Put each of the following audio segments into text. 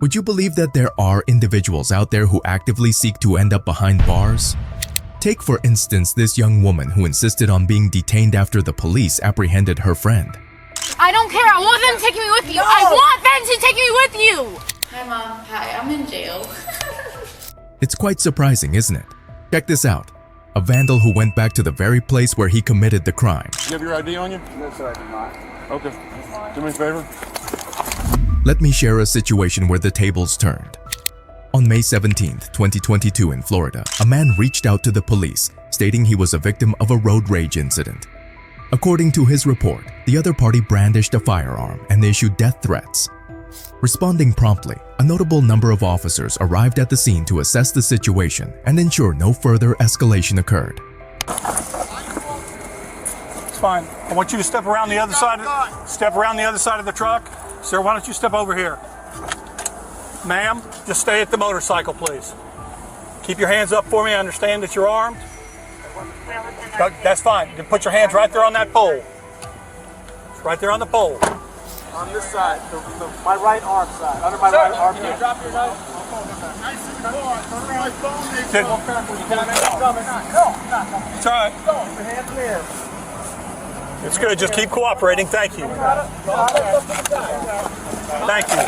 Would you believe that there are individuals out there who actively seek to end up behind bars? Take for instance this young woman who insisted on being detained after the police apprehended her friend. I don't care. I want them taking me with you. No. I want them to take me with you. Hi, Mom. Hi, I'm in jail. It's quite surprising, isn't it? Check this out. A vandal who went back to the very place where he committed the crime. You have your ID on you? No, sir, I do not. Okay. Do me a favor. Let me share a situation where the tables turned. On May 17, 2022 in Florida, a man reached out to the police, stating he was a victim of a road rage incident. According to his report, the other party brandished a firearm and issued death threats. Responding promptly, a notable number of officers arrived at the scene to assess the situation and ensure no further escalation occurred. It's fine. I want you to step around the other side. Step around the other side of the truck. Sir, why don't you step over here? Ma'am, just stay at the motorcycle, please. Keep your hands up for me. I understand that you're armed. That's fine. You put your hands right there on that pole. It's right there on the pole. On this side, my right arm side, under my right arm. Can you drop your knife? It's all right. It's good. Just keep cooperating. Thank you. Thank you.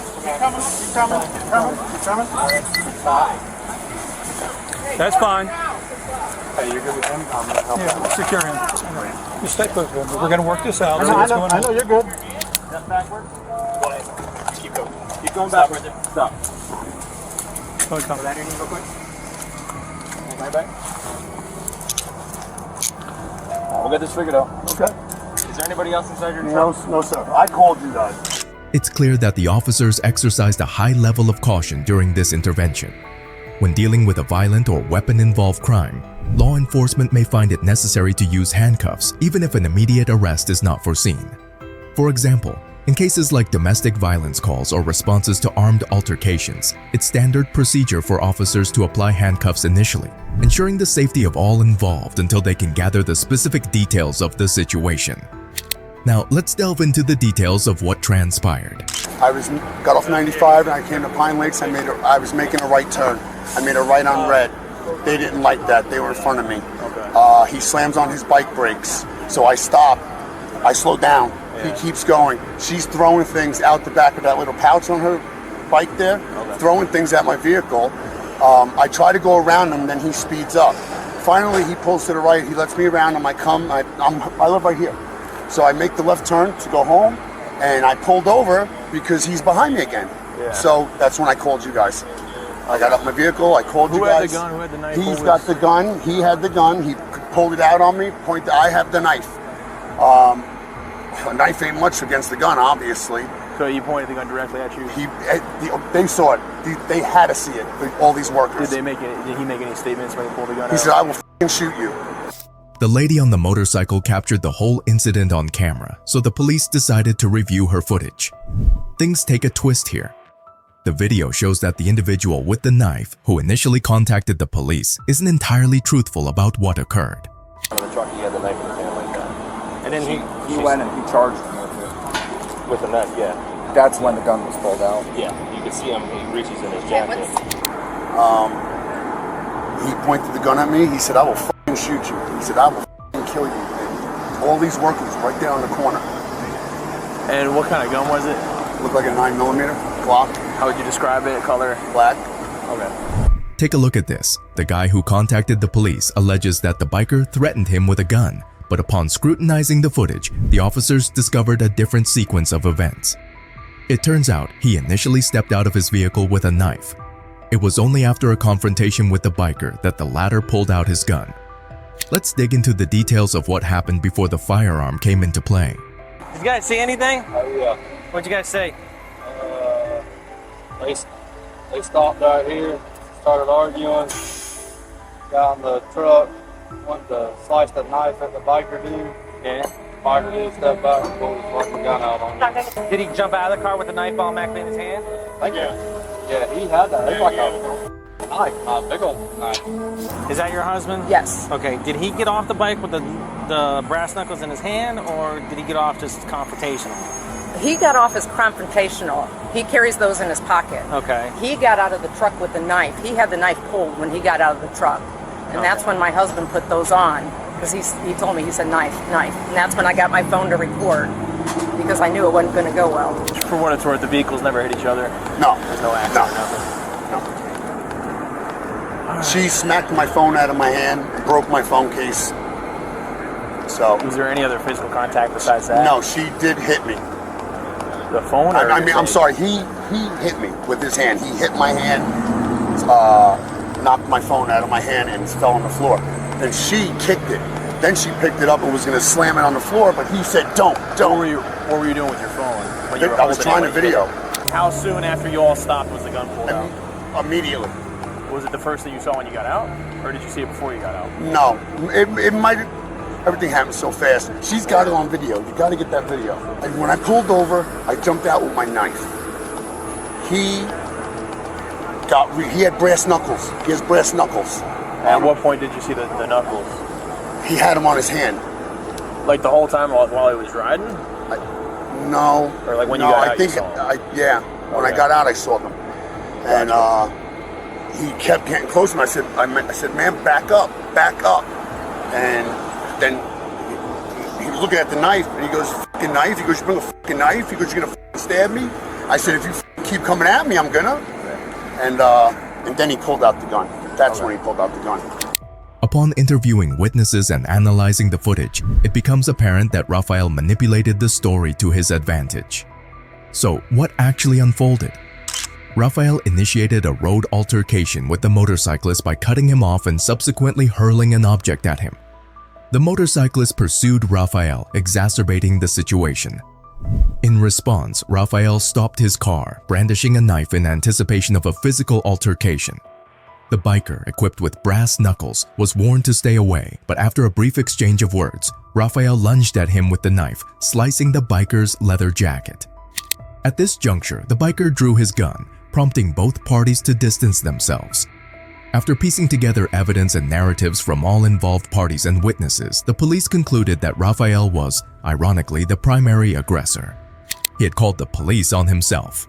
That's fine. Hey, you're good with him? I'm gonna help Yeah, secure him. You stay put. We're going to work this out. I know you're good. Step backward. Keep going. Keep going backward. Stop. Go ahead, come. Put that in real quick. Right back. We'll get this figured out. Okay. Is there anybody else inside your truck? No, sir. I called you guys. It's clear that the officers exercised a high level of caution during this intervention. When dealing with a violent or weapon-involved crime, law enforcement may find it necessary to use handcuffs even if an immediate arrest is not foreseen. For example, in cases like domestic violence calls or responses to armed altercations, it's standard procedure for officers to apply handcuffs initially, ensuring the safety of all involved until they can gather the specific details of the situation. Now, let's delve into the details of what transpired. I got off 95 and I came to Pine Lakes. I was making a right turn. I made a right on red. They didn't like that. They were in front of me. He slams on his bike brakes. So I stop. I slow down. He keeps going. She's throwing things out the back of that little pouch on her bike there, throwing things at my vehicle. I try to go around him, then he speeds up. Finally, he pulls to the right. He lets me around him. I live right here. So I make the left turn to go home, and I pulled over because he's behind me again. Yeah. So that's when I called you guys. I got up my vehicle, I called you guys. Who had the gun? Who had the knife? He's got the gun. He had the gun. He pulled it out on me. I have the knife. A knife ain't much against the gun, obviously. So you pointed the gun directly at you? They saw it. They had to see it, all these workers. Did he make any statements when he pulled the gun out? He said, I will f***ing shoot you. The lady on the motorcycle captured the whole incident on camera, so the police decided to review her footage. Things take a twist here. The video shows that the individual with the knife, who initially contacted the police, isn't entirely truthful about what occurred. In the truck, he had the knife in his hand like that. And then he went and he charged him With the knife, yeah. That's when the gun was pulled out. Yeah, you can see him, he reaches in his jacket. He pointed the gun at me. He said, I will f***ing shoot you. He said, I will f***ing kill you. And all these workers right there on the corner. And what kind of gun was it? Looked like a 9mm Glock. How would you describe it? Color? Black. Okay. Take a look at this. The guy who contacted the police alleges that the biker threatened him with a gun, but upon scrutinizing the footage, the officers discovered a different sequence of events. It turns out he initially stepped out of his vehicle with a knife. It was only after a confrontation with the biker that the latter pulled out his gun. Let's dig into the details of what happened before the firearm came into play. Did you guys see anything? Oh yeah. What'd you guys say? They stopped right here, started arguing, got in the truck, went to slice the knife at the biker dude. Yeah. Biker dude stepped back and pulled his fucking gun out on me. Did he jump out of the car with the knife automatically in his hand? Yeah, he had that. It's like a knife, a big old knife. Is that your husband? Yes. Okay. Did he get off the bike with the brass knuckles in his hand, or did he get off just confrontational? He got off as confrontational. He carries those in his pocket. Okay. He got out of the truck with the knife. He had the knife pulled when he got out of the truck. And that's when my husband put those on. Because he told me, he said, knife. And that's when I got my phone to record. Because I knew it wasn't going to go well. For what it's worth, the vehicles never hit each other. No. There's no accident or nothing. She smacked my phone out of my hand, broke my phone case. So. Was there any other physical contact besides that? No, she did hit me. The phone? Or I'm sorry. He hit me with his hand. He hit my hand, knocked my phone out of my hand, and fell on the floor. Then she kicked it. Then she picked it up and was going to slam it on the floor, but he said, "Don't." What were you doing with your phone? When you were I was trying to video. How soon after you all stopped was the gun pulled out? Immediately. Was it the first thing you saw when you got out, or did you see it before you got out? No, it might. Everything happened so fast. She's got it on video. You got to get that video. And when I pulled over, I jumped out with my knife. He had brass knuckles. He has brass knuckles. At what point did you see the knuckles? He had them on his hand. Like the whole time while he was riding? No. Or like when you got out, you saw them? When I got out, I saw them. And he kept getting close, and I said, "Man, back up." And then he was looking at the knife, and he goes, "Fucking knife?" He goes, "You bring a fucking knife?" He goes, "You're gonna stab me?" I said, "If you keep coming at me, I'm gonna." And then he pulled out the gun. That's when he pulled out the gun. Upon interviewing witnesses and analyzing the footage, it becomes apparent that Rafael manipulated the story to his advantage. So, what actually unfolded? Rafael initiated a road altercation with the motorcyclist by cutting him off and subsequently hurling an object at him. The motorcyclist pursued Rafael, exacerbating the situation. In response, Rafael stopped his car, brandishing a knife in anticipation of a physical altercation. The biker, equipped with brass knuckles, was warned to stay away, but after a brief exchange of words, Rafael lunged at him with the knife, slicing the biker's leather jacket. At this juncture, the biker drew his gun, prompting both parties to distance themselves. After piecing together evidence and narratives from all involved parties and witnesses, the police concluded that Rafael was, ironically, the primary aggressor. He had called the police on himself.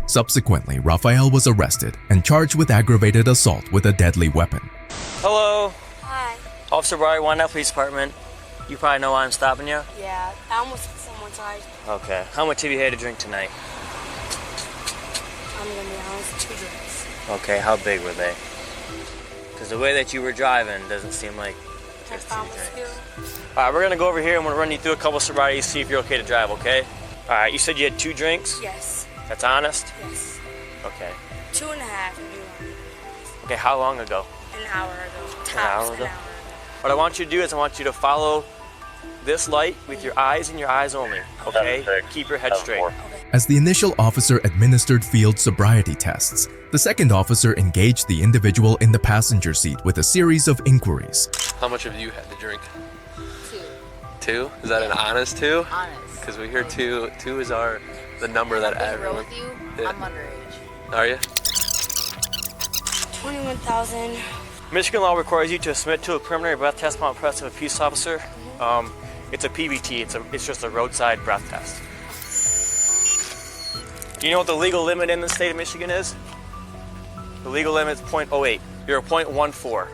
Subsequently, Rafael was arrested and charged with aggravated assault with a deadly weapon. Hello. Hi. Officer Barry, Wyandotte Police Department. You probably know why I'm stopping you? Yeah, I almost hit someone's eyes. Okay. How much have you had to drink tonight? I'm gonna be honest, 2 drinks. Okay, how big were they? Because the way that you were driving doesn't seem like just 2 drinks. Alright, we're gonna go over here and we're gonna run you through a couple sobrieties, see if you're okay to drive, okay? Alright, you said you had 2 drinks? Yes. That's honest? Yes. Okay. 2.5 if you want. Okay, how long ago? An hour ago. Tops, An hour ago? What I want you to do is I want you to follow this light with your eyes and your eyes only, okay? Keep your head straight. As the initial officer administered field sobriety tests, the second officer engaged the individual in the passenger seat with a series of inquiries. How much have you had to drink? 2. 2? Is that an honest 2? Honest. Because we hear 2 is the number that everyone... with you, Yeah. I'm underage. Are you? 21,000. Michigan law requires you to submit to a preliminary breath test upon request of a peace officer. It's a PBT, it's just a roadside breath test. Do you know what the legal limit in the state of Michigan is? The legal limit is 0.08. You're a 0.14.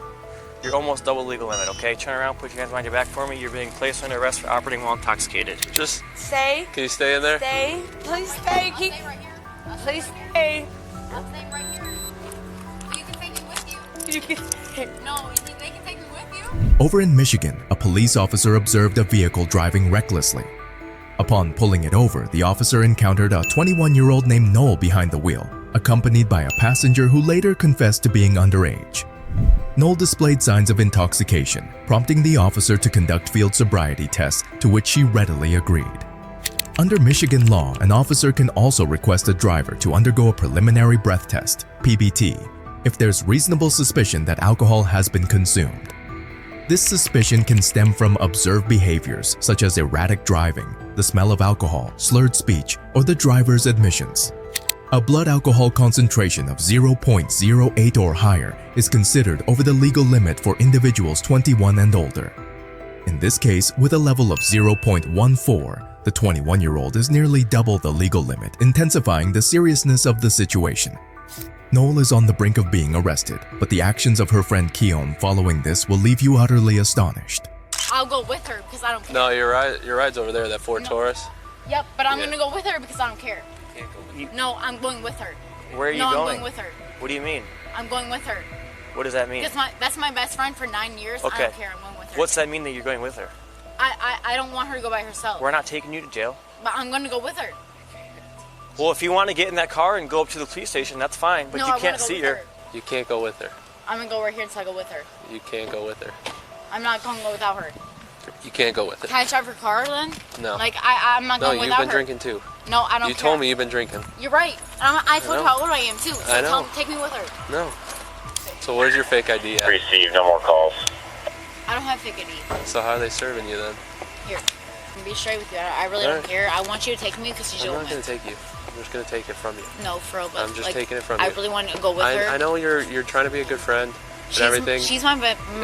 You're almost double legal limit, okay? Turn around, put your hands behind your back for me. You're being placed under arrest for operating while intoxicated. Just Stay. Can you stay in there? Stay. Please stay. Keep. Please stay. I'm staying right here. You can take me with you. You can stay. No, they can take me with you. Over in Michigan, a police officer observed a vehicle driving recklessly. Upon pulling it over, the officer encountered a 21-year-old named Noel behind the wheel, accompanied by a passenger who later confessed to being underage. Noel displayed signs of intoxication, prompting the officer to conduct field sobriety tests, to which she readily agreed. Under Michigan law, an officer can also request a driver to undergo a preliminary breath test, PBT, if there's reasonable suspicion that alcohol has been consumed. This suspicion can stem from observed behaviors such as erratic driving, the smell of alcohol, slurred speech, or the driver's admissions. A blood alcohol concentration of 0.08 or higher is considered over the legal limit for individuals 21 and older. In this case, with a level of 0.14, The 21-year-old is nearly double the legal limit, intensifying the seriousness of the situation. Noel is on the brink of being arrested, but the actions of her friend Keon following this will leave you utterly astonished. I'll go with her because I don't care. No, your ride's over there, that Ford Taurus. Yep, but I'm gonna go with her because I don't care. You can't go with her. No, I'm going with her. Where are you no, going? I'm going with her. What do you mean? I'm going with her. What does that mean? That's my best friend for 9 years. Okay. I don't care. I'm going with her. What's that mean that you're going with her? I don't want her to go by herself. We're not taking you to jail. But I'm gonna go with her. Well, if you want to get in that car and go up to the police station, that's fine, but No, you I can't wanna go see with her. her. You can't go with her. I'm gonna go right here until I go with her. You can't go with her. I'm not gonna go without her. You can't go with her. Can I drive her car then? No. Like I'm not No, going you've without been her. drinking too. No, I don't You care. told me you've been drinking. You're right. I told you know. how old I am too. So I know. take me with her. No. So where's your fake ID at? Receive, no more calls. I don't have fake ID. So how are they serving you then? Here. I'm be straight with you. I really All don't right. care. I want you to take me because she's I'm your not woman. going to take you. I'm just going to take it from you. No, for real. But I'm just like, taking it from I you. really want to go with her. I know you're trying to be a good friend and everything. She's my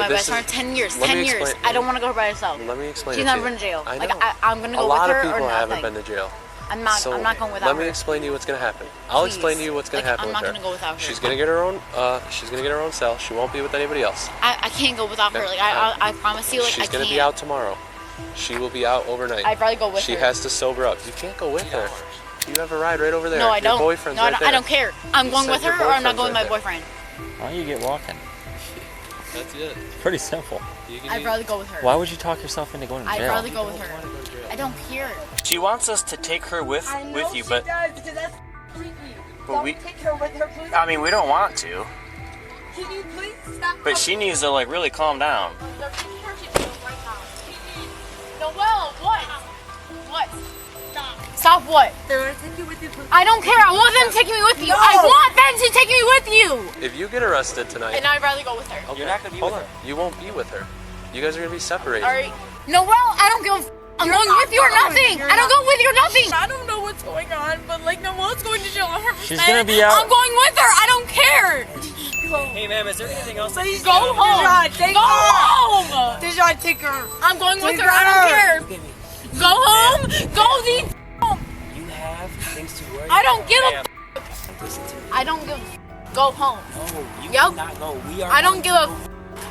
best friend. 10 years. 10 years. I don't want to go by herself. Let me explain. She's it never to been you. to jail. I Like know. I'm gonna go a with lot her of people or haven't nothing. been to jail. I'm not going without Let her. me explain to you what's going to happen. I'll Please. explain to you what's going to happen I'm with not her. gonna go without her. She's going to get her own. She's going to get her own cell. She won't be with anybody else. I can't go without her. Okay. Like I promise you. Like She's I going can't. to be out tomorrow. She will be out overnight. I'd rather go with She her. has to sober up. You can't go with her. You have a ride right over there. No, I don't. Your boyfriend's No, right there. I don't care. I'm You going said with your her or I'm not boyfriend's going with my right there. boyfriend. Why don't you get walking? That's it. Pretty simple. I'd rather go with her. Why would you talk yourself into going to I'd jail? rather go with her. I don't care. She wants us to take her with you, but does because that's creepy. But we- take her with her, please. I mean, we don't want to. Can you please stop? But she needs to like really calm down. They're taking her to jail right now. Noelle, what? What? Stop what? They're gonna take you with you. Please. I don't care. I want them to take me with you. No. I want them to take me with you. If you get arrested tonight, And I'd rather go with her. okay, You're not gonna be hold with on. You won't be with her. You guys are gonna be separated. All right. Noelle, I don't give a. I'm going with you or nothing. I don't go with you or nothing. I don't know what's going on, but like Noelle's going to jail. She's gonna be out. I'm going with her. I don't care. Hey, ma'am, is there anything else? Please Go home. Go home. Dijon, take her. I'm going with Take her. I don't care. her. Go home. Go the home. You have things to worry I don't give about. a. Listen to me. I don't give. Go home. No, you Yep. cannot go. We are I don't give a.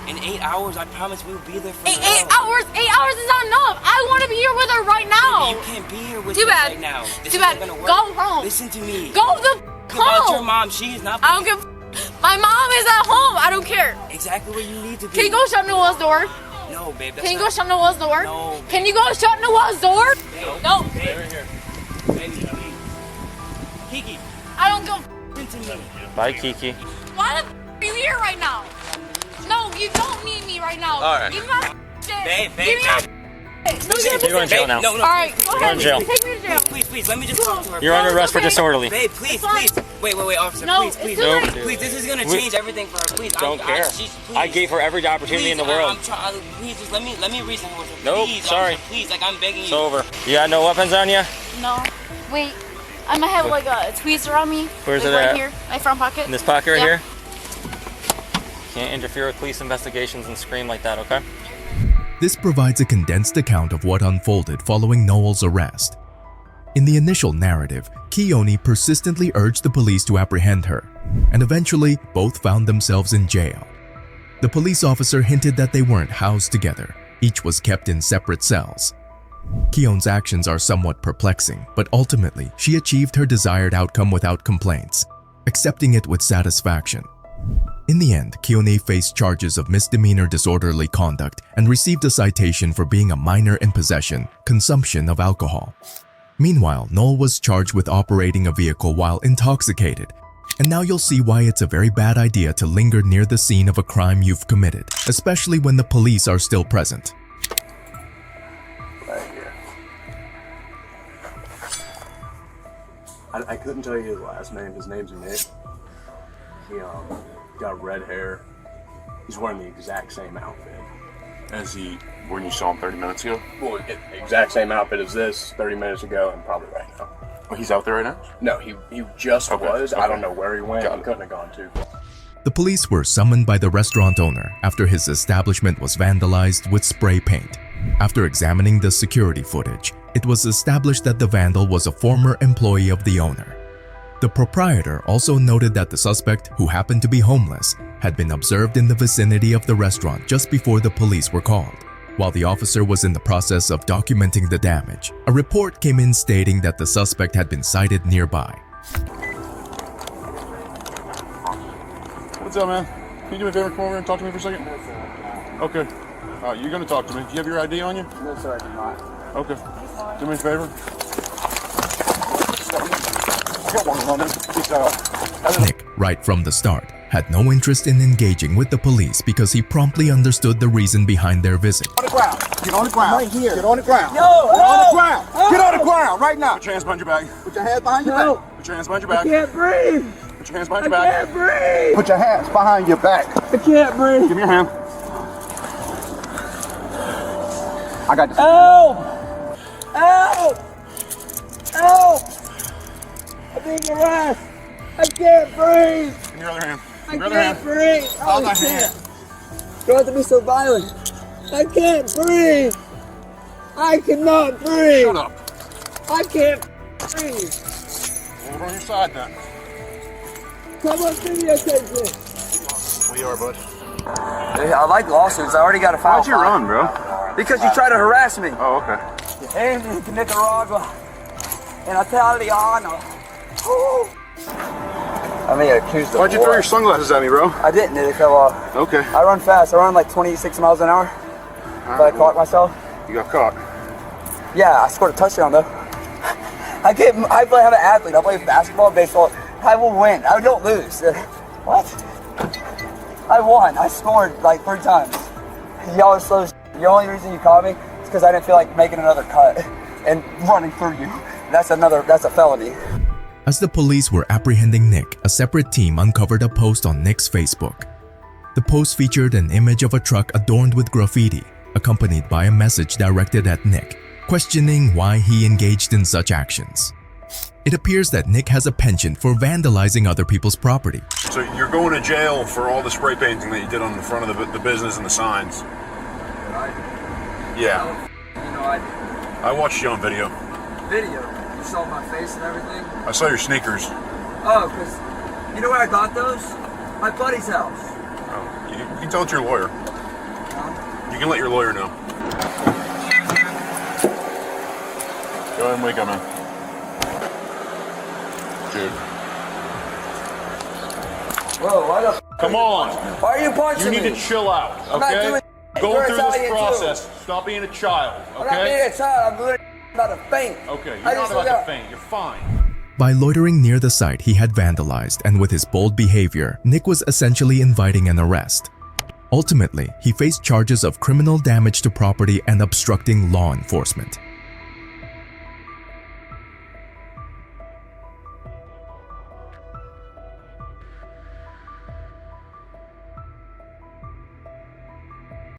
In 8 hours, I promise we will be there for 8 you. hours. 8 hours is not enough. I want to be here with her right now. You can't be here with Too us bad. right now. This Too bad. isn't gonna work. Go home. Listen to me. Go the About your home. mom, she is not I don't give. My mom is at home. I don't care. exactly where you need to be. Can you go shut Noelle's door? No, babe. That's Can you go not- shut Noelle's door? No. Can you go shut Noelle's door? No. Baby, Kiki, I don't go. listen to me. Bye, Kiki. Why the are you here right now? No, you don't need me right now. All right. Give me my shit. Babe, Give me my shit. You're going to jail now. No, no. All right, go You're ahead. in jail. Take me to jail. Please, let me just talk to her. You're under arrest for okay. disorderly. Babe, please, It's fine. please. Wait, officer, No, please, it's please. too late. Please, this is gonna We- change everything for her. Please, Don't care. please. I gave her every opportunity in the world. Please, just let me reason with her. Nope, Please, sorry. officer, please, like I'm begging you. It's over. You got no weapons on you? No. Wait. I might have like a tweezer on me. Where's like it right at? here. My front pocket. In this pocket right Yeah. here? Can't interfere with police investigations and scream like that, okay? This provides a condensed account of what unfolded following Noel's arrest. In the initial narrative, Keone persistently urged the police to apprehend her, and eventually both found themselves in jail. The police officer hinted that they weren't housed together, each was kept in separate cells. Keone's actions are somewhat perplexing, but ultimately she achieved her desired outcome without complaints, accepting it with satisfaction. In the end, Keone faced charges of misdemeanor disorderly conduct and received a citation for being a minor in possession, consumption of alcohol. Meanwhile, Noel was charged with operating a vehicle while intoxicated, and now you'll see why it's a very bad idea to linger near the scene of a crime you've committed, especially when the police are still present. Right here. I couldn't tell you his last name. His name's Nick. He got red hair. He's wearing the exact same outfit as he when you saw him 30 minutes ago. Well, exact same outfit as this 30 minutes ago, and probably right now. Oh, he's out there right now? No, he just was. I Okay. don't know where he went. He couldn't have gone too far. The police were summoned by the restaurant owner after his establishment was vandalized with spray paint. After examining the security footage, it was established that the vandal was a former employee of the owner. The proprietor also noted that the suspect, who happened to be homeless, had been observed in the vicinity of the restaurant just before the police were called. While the officer was in the process of documenting the damage, a report came in stating that the suspect had been sighted nearby. What's up, man? Can you do me a favor? Come over and talk to me for a second? Okay. You're going to talk to me. Do you have your ID on you? No, sir, I do not. Okay. Do me a favor. Nick, right from the start, had no interest in engaging with the police because he promptly understood the reason behind their visit. On the ground. Get on the ground. Right here. Get on the ground. No, Get on the ground. Get on the ground right now. Put your hands behind your back. Put your hands behind your back. Put your hands behind your back. I can't breathe. Put your hands behind your back. I can't breathe. Put your hands behind your back. I can't breathe. Give me your hand. I got this. Help! Help! Help! I'm being harassed. I can't breathe. Give me your other hand. I Give me your other can't hand. breathe. Other I hand. can't. You don't have to be so violent. I can't breathe. I cannot breathe. Shut up. I can't breathe. Over on your side then. Come on, videotape this. Where you are, bud? I like lawsuits. I already got a file. Why'd you run, bro? Because you tried to harass me. Oh, okay. In Nicaragua. In Italiano. Woo. I mean, accused of Why'd you war. throw your sunglasses at me, bro? I didn't. They fell off. Okay. I run fast. I run like 26 miles an hour. But I caught myself. You got caught. Yeah, I scored a touchdown though. I have an athlete. I play basketball, baseball. I will win. I don't lose. What? I won. I scored like 3 times. Y'all are slow. The only reason you caught me is because I didn't feel like making another cut and running through you. That's a felony. As the police were apprehending Nick, a separate team uncovered a post on Nick's Facebook. The post featured an image of a truck adorned with graffiti, accompanied by a message directed at Nick, questioning why he engaged in such actions. It appears that Nick has a penchant for vandalizing other people's property. So you're going to jail for all the spray painting that you did on the front of the business and the signs. Yeah. You know, I watched you on video. Video. You saw my face and everything. I saw your sneakers. Oh, because you know where I got those? My buddy's house. Oh, you can tell it's your lawyer. You can let your lawyer know. Go ahead and wake up, man. Dude. Whoa, why the Come on. Why are you punching You me? need to chill out, I'm not okay? doing Go You're through Italian this too. process. Stop being a child, I'm not okay? being a child. I'm literally about to faint. Okay, I you're not just about to got- faint. You're fine. By loitering near the site he had vandalized, and with his bold behavior, Nick was essentially inviting an arrest. Ultimately, he faced charges of criminal damage to property and obstructing law enforcement.